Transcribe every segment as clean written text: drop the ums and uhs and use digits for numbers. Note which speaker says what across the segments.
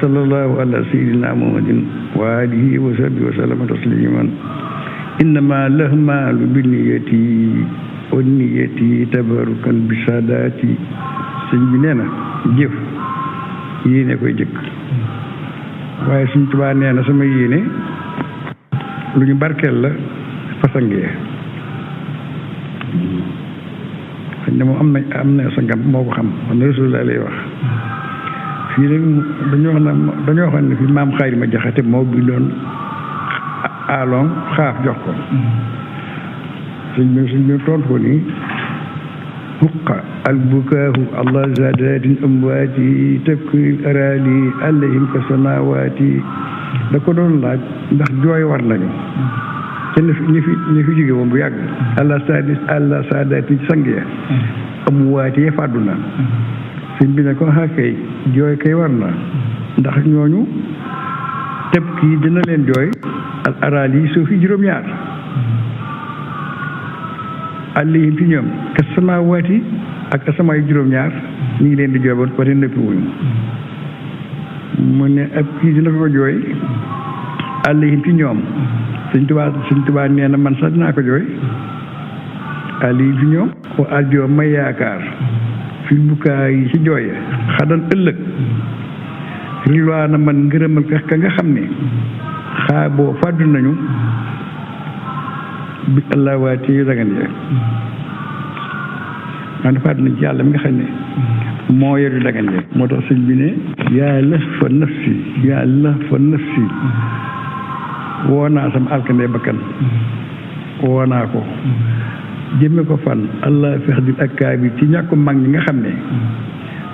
Speaker 1: sallallahu ala sayyidina muhammadin wa alihi wa sahbihi wa sallama tasliman innama lahmalu binniyati wa niyati tabarukan bi sadati sëñ bi nee na jëf yéene koy jëkk waaye Sëñ Tuubaa nee na sama yéene lu ñu barkeel la fasangee xëy na moom am na sangam moo ko xam am na Rasulullah lay wax fii nag dañoo xam ne fii maam xaari ma jaxate moo bindoon aalon xaaf jox ko suñ bi tontu ko nii huqa al bukaahu allah zadatin amwaati tabkil arali alayhim ka samawaati da ko doon laaj ndax jooy war nañu kenn ñi fi jóge moom bu yàgg allah saadaati sang ya amwaati fàddu na sëñ bi ne ko kay jooy kay war na ndax ñooñu tëb kii dina leen jooy al araal yi suuf yi juróom-ñaar àllihim ci ñoom ka samaawaati ak asamaa yi juróom-ñaar ñu ngi leen di jooy ba pare nëppi wuñu mu ne ab kii dina ko jooy àllihim ci ñoom Sëñ Tuubaa nee na man sax dinaa ko jooy àllihim ci ñoom ko aljoo may yaakaar fil bukaa yi ci jooye xadan ëllëg rilwaana man ngërëmal ka nga xam ne xaa boo fàddu nañu bi allah waati yu dagan yee man fàddu nañ ci yàlla mi nga xam ne moo yor yu dagan yee moo tax sëñ bi ne yaa lëf fa nafsi woo naa sama alkande bakkan woo naa ko jëmme ko fan allah fex di ak kaa bi ci ñàkku mag ñi nga xam ne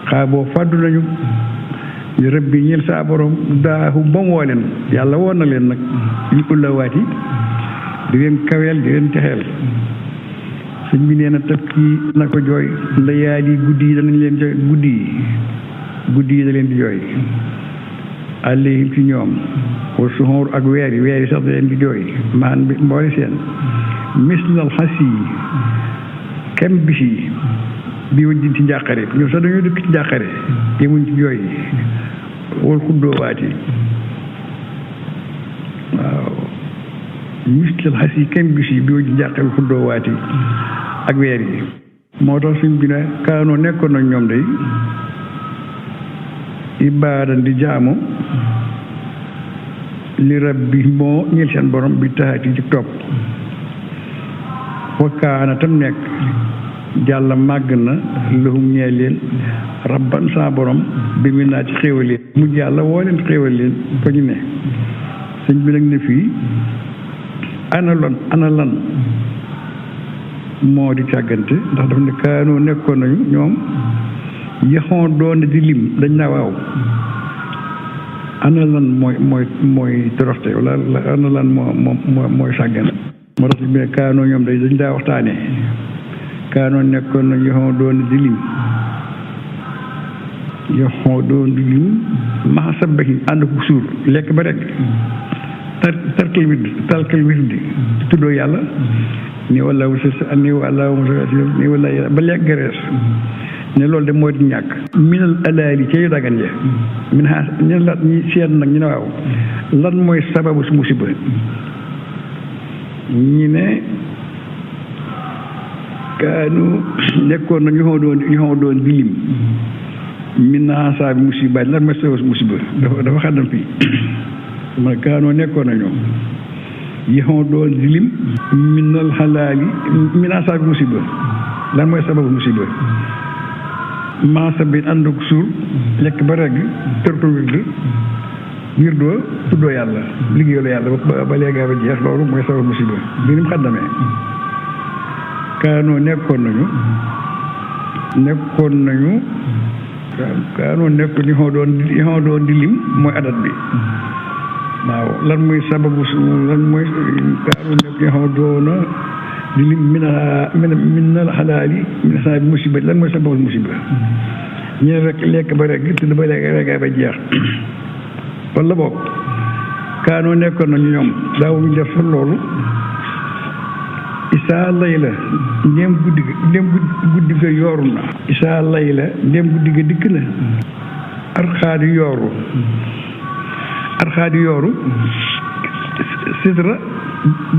Speaker 1: xaa boo fàddu nañu ñu rëb bi ñeel saa borom daahu ba mu woo leen yàlla woon na leen nag ñu ullawaati di leen kaweel di leen texeel sëñ bi nee na tëb kii na ko jooy layaali guddi yi danañ leen jooy guddi yi da leen di jooy àllihim ci ñoom wa suxóor ak weer yi sax da leen di jooy maan bi mboole seen mislal xas yi kem bis yi bi wëjjin ci njàqare ñoom sax dañoo dëkk ci njàqare yemuñ ci jooy wal xuddoowaat yi waaw mislal xas yi kem bis yi bi wëjjin njàqare wal xuddoowaat yi ak weer yi moo tax suñ bi ne kaanoo nekkoon nag ñoom day ibaadan di jaamu li rabbi moo ñeel seen borom bi taxaati ci topp wakkaana tam nekk jàlla màgg na lahum ñeel leen rabban saa borom bi mu naa ci xéewal leen mu jàlla woo leen xéewal leen fa ñu ne sëñ bi nag ne fii ana lan moo di càggante ndax daf ne kaanoo nekkoon nañu ñoom yaxoon doon di lim dañ naa waaw ana lan mooy toroxte wala ana lan mooy sàggan moo tax bi ne kaanoo ñoom dañ daa waxtaane kaanoo nekkoon na yaxoon doon di lim maxa sabbahi ànd ko suur lekk ba rek tarkal wird di tuddoo yàlla ni wala ba lekk gerees ne loolu de moo di ñàkk minal alaali ca yu dagan ya min xaas ñu la ñi seet nag ñu ne waaw lan mooy sababu su musiba ñi ne kaanu nekkoon na ñu xaw doon di lim min na xasaa bi musiba lan mooy sababu su musiba dafa xaddam fii ma kaanoo nekkoon na ñoom yi xaw doon di lim minal xalaali min xasaa bi musiba lan mooy sababu musiba maasa bi ànd ak suur lekk ba regg tërtu wirdoo tuddoo yàlla liggéeyal yàlla ba léegi ba jeex loolu mooy sabab musiba bi ni mu xaddamee kaanoo nekkoon nañu ñu xaw doon di lim mooy adat bi waaw lan mooy sababu kaanoo nekk ñu xaw doona di lim min al xalaali min saa bi musiba lan mooy sababu musiba ñu ne rek lekk ba rek tudd ba léegi ba jeex wala boog kaanoo nekkoon nañu ñoom daawuñu def fa loolu isaa lay la ndéem guddi ga yooru na isaa lay la ndéem guddi ga dikk na arxaadi yooru arxaadi yooru sitra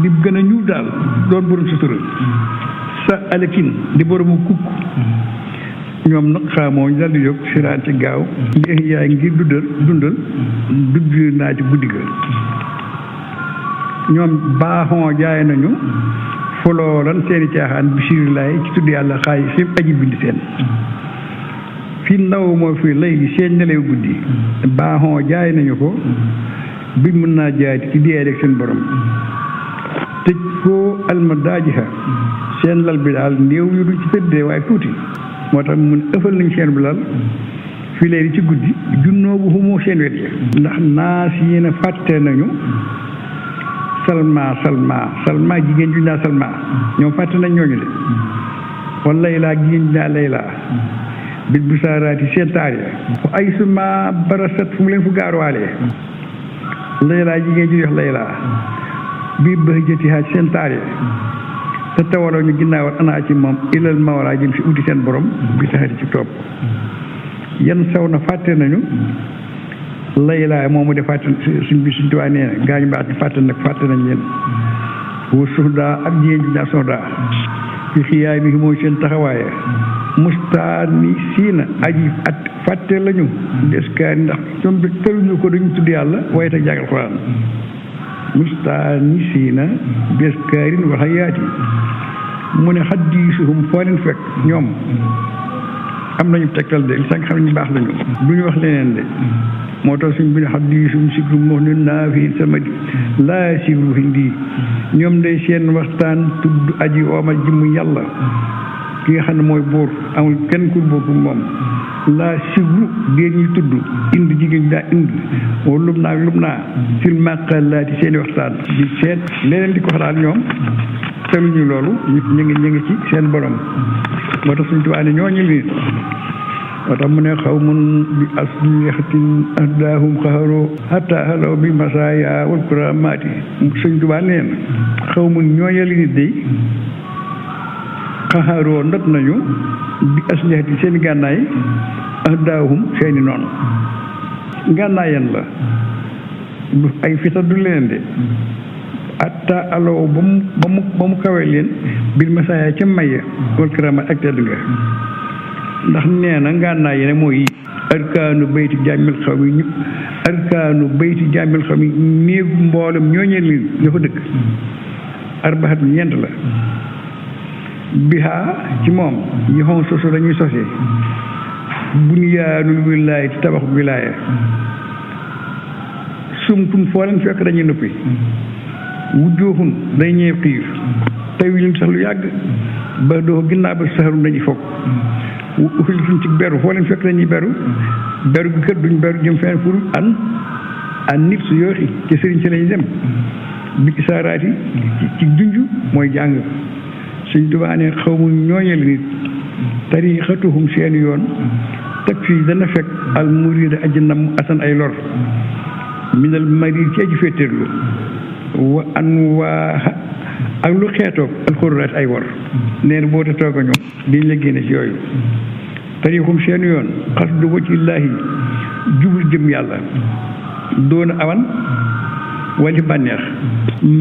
Speaker 1: di gën a ñuul daal doon borom sutura sa alakin di boromu kukk ñoom nag xaamoo ñu dal di jóg siraan ci gaaw li yaay ngir dundal dugg naa ci guddi ga ñoom baaxoo jaay nañu foloolan seeni caaxaan bisirilaay ci tudd yàlla xaay si aji bind seen fi ndaw moo fi lay li seen nelew guddi baaxoo jaay nañu ko bi mën naa jaay ci dee rek seen borom tëj foo alma daajiha seen lal bi daal néew yu du ci tëddee waaye tuuti moo tax mun ëffal nañu seen bu lal fi léegi ci guddi junnoo bu xumoo seen wet ya ndax naas yéen a fàtte nañu salma jigéen ju naa salma ñoom fàtte nañ ñooñu de wala laylaa jigéen ju naa laylaa bit bu saaraati seen taar ya fu ay suma barasat fu mu leen fu gaaruwaalee laylaa jigéen ju yox laylaa bii bëx jëti haaj seen taar ya te tawaloo ñu ginnaawal anaa ci moom ilal mawlaa jëm si uti seen borom bi saxati ci topp yan saw na fàtte nañu laylaa moomu de fàtte suñ bi suñ tuwaa nee na gaañu baat ñu fàtte nañ leen wu suxdaa ak jigéen ji naa soxdaa fi xiyaay bi mooy seen taxawaaye mustaani siina aji at fàtte lañu deskaari ndax ñoom bi tëluñu ko dañu tudd yàlla waaye te jàngal Alxuraan mustaani siina deskaarin wa xayaati mu ne xaddiisuhum foo leen fekk ñoom am nañu tegtal de li sax nga xam ne ñu baax lañu du ñu wax leneen de moo tax suñ bi ne xaddiisum sikru mox nu naa fi samadi laa sikru hindi ñoom day seen waxtaan tudd aji oomal jëmm yàlla ki nga xam ne mooy buur amul kenn ku buur moom laa sikru déen ñuy tudd indi jigéen ñi daa indi wala lum naa sil màqalaati seeni waxtaan di seen leneen di ko xalaat ñoom teluñu loolu ñu ngi ci seen borom moo tax suñ tubaab ne ñooñu nit moo tax mu ne xaw mun bi aslihatin ahdaahum xaharoo hatta halaw bi masaaya wal kuramaati suñ tubaab neen xaw mun ñooñali nit day xaharoo ndot nañu bi aslihatin seeni gànnaay ahdaahum seeni noonu ngànnaayan la du ay fitat du leen de atta alaw ba mu kawe leen bil masaaya ca maye wal kuramaat ak tedd nga ndax nee na ngànnaay yi ne mooy arkaanu bayti jàmmil xaw mi ñu arkaanu bayti jàmmil xaw mi néegu mboolem ñooñee li ñoo fa dëkk arbaxat ñeent la bihaa ci moom yi xon soso dañuy sosee bunyaanul wilaaya ci tabax wilaaya sumtun foo leen fekk dañuy noppi wujjooxun day ñëw xiif tey wi sax lu yàgg ba doo ginnaaw ba saxarum dañuy fokk uxil suñ ci beru foo leen fekk dañuy beru gi kër duñ beru jëm fenn pour an nit su yooxi ci sëriñ si lañu dem bi isaaraat yi ci junj mooy jàng suñ dubaanee xaw mu ñooñeel nit tariixatuhum seeni yoon teg fii dana fekk al murida aji nam asan ay lor minal marid ci aji féetéerlu wa an waa ak lu xeetoog alxururaat ay wor neen boo te tooga ñoom diñ la génne ci yooyu tariixum seen yoon xas du wajhillaahi jubul jëm yàlla doona awan wali bànneex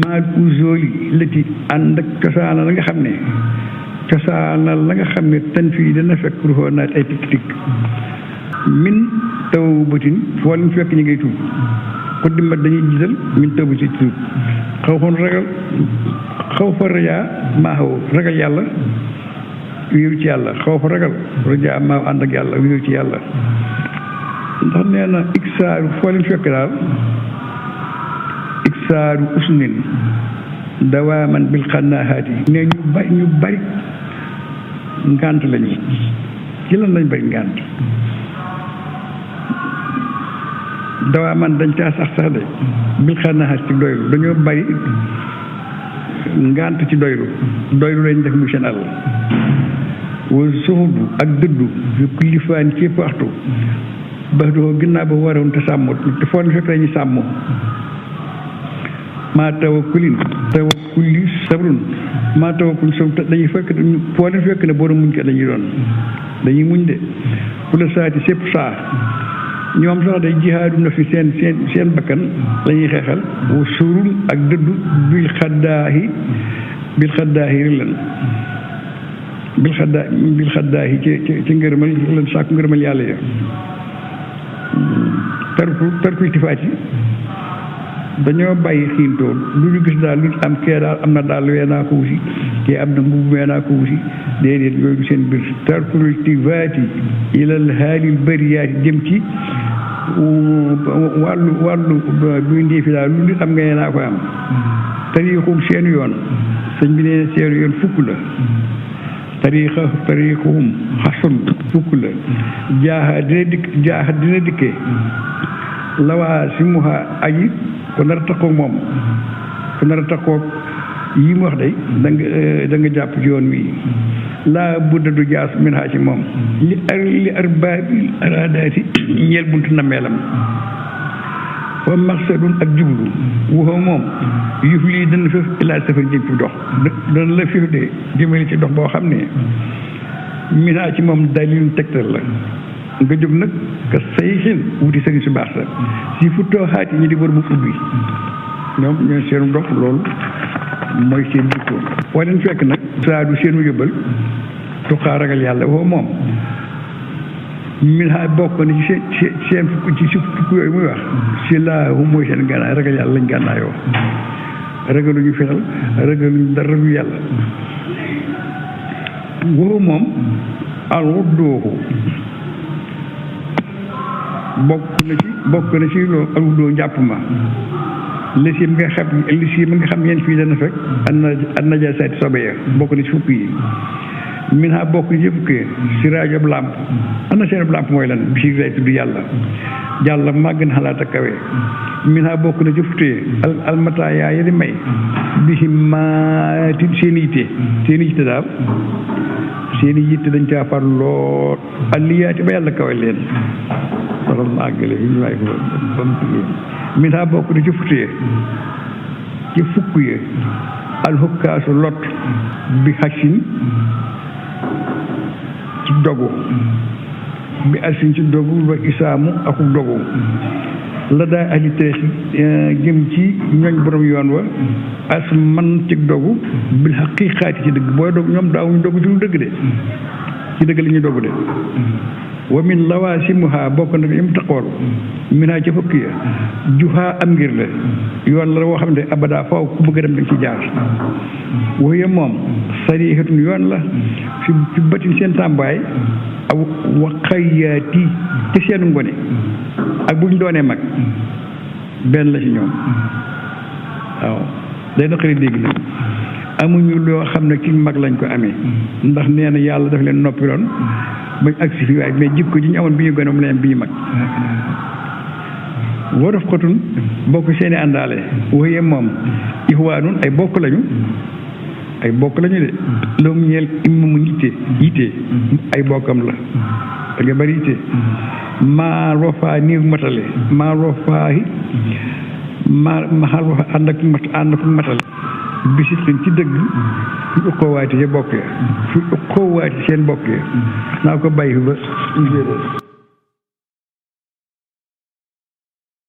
Speaker 1: maal usooli lati ànd ak cosaanal la nga xam ne tan fii dana fekk ruxoo naat ay tikk-tikk min tawbatin foo leen fekk ñu ngay tuub ko dimbat dañuy jiital min tawbati ci tuub xaw fa rajaa maaxaw ragal yàlla wéeru ci yàlla xaw fa ragal rajaa maaw ànd ak yàlla wéeru ci yàlla ndax nee na iksaaru foo leen fekk daal iksaaru usnin dawaaman bil xannaahaati ne ñu bari ngànt lañu ci lan lañ bari ngànt dawaaman dañ caa sax de bil xannaahaati ci doylu dañoo bari ngànt ci doylu lañ def mu seen àll wa suhudu ak dëddu fi kulli faan ci waxtu ba doo ginnaaw ba waroon te sàmm te foo fekk dañuy sàmm maa tawakkulin tawakkuli sabrun maa tawakkul sabr dañuy fekk foo leen fekk ne borom muñ ko dañuy muñ de ku la saati sépp saa ñoom sax day jihaadu na fi seen bakkan la ñuy xeexal wa surun ak dëddu bil xaddaahi rillan bil xaddaahi ci ngërëmal lan sàkku ngërëmal yàlla ya tarku iltifaat yi dañoo bàyyi xiintoo lu ñu gis daal lu am kee daal am na daal wee naa ko wusi kee am na mbubb wee naa ko wusi déedéet yooyu du seen biir tarku iltifaati ilal haalil bariyaati jëm ci wàllu buy ndii fi daal lu nit am nga nee naa koy am tariixum seen yoon sëñ bi nee seen yoon fukk la tariixum xasun fukk la jaaxa dina dikkee lawaa si muha aji ko nar a taxaw moom ko nar a taxaw yi mu wax day da nga jàpp ci yoon wi laa budda du jaas min haa ci moom li arbaabil araadaati ñeel buntu na meelam wa maqsadun ak jublu waxoo moom yuf lii dana fef ilaa safar jëm ci dox dana la fef de jëmale ci dox boo xam ne min haa ci moom dalilun tegtal la nga jóg nag ka say xin wuti sëriñ su baax sa si fu tooxaati ñi di war bu ubbi ñoom ñooy seenu dox loolu mooy seen jikko boo leen fekk nag saa du seenu yóbbal tuqaa ragal yàlla woo moom min ha bokk na ci seen ci fukk yooyu muy wax si laa mooy seen gànnaay ragal yàlla lañ gànnaayoo ragaluñu fexal ragaluñu dara lu yàlla woo moom alwuddooxu bokk na ci loolu alwuddoo njàpp ma li nga xam yéen fii dana fekk an najaasaati sobe ya bokk na ci fukk yi min ha bokk ci fukk yi siraaj ab làmp ana seen ab làmp mooy lan bi si lay tudd yàlla màgg na xalaat ak kawe min ha bokk na ci fukk yi almata yaa yadi may bi si maati seen yitte daal seen yitte dañ caa far lool alliyaati ba yàlla kawe leen waral ma àggale yi ñu waay ko ba mu tudd min ha bokk na ci fukk yi alxukkaasu lot bi xasin ci dogu bi asin ci dogu ba isaamu aku dogu la daa ahli terex jëm ci ñooñ borom yoon wa as man ci dogu bil xaqiiqaati ci dëgg booy dog ñoom daawuñu dogu ci lu dëgg de ci dëgg la ñuy dogu de wa min lawaasimuha bokk na yim taqool minaa ca fukk ya juhaa am ngir la yoon la woo xam ne abada faw ku bëgg a dem dañ ci jaar waxuye moom sariixatun yoon la fi batin seen tàmbaay aw waqayaati ci seen ngone ak bu ñu doonee mag benn la ci ñoom waaw day naqari dégg na amuñu loo xam ne ci mag lañ ko amee ndax nee na yàlla daf leen noppiloon bañ agsi fi waaye mais jikko ji ñu amoon bi ñu gën a mu leen bi ñu mag waraf xotun bokk seeni àndaale waxee moom ixwaanun ay bokk lañu de loolu ñeel imam yitte ay bokkam la da nga bari yitte maa rofaa nii matale maa rofaahi maa rofa ànd ak matale bisit leen ci dëgg fi uqoowaati ca bokk ya fi uqoowaati seen bokk ya naa ko bàyyi fi ba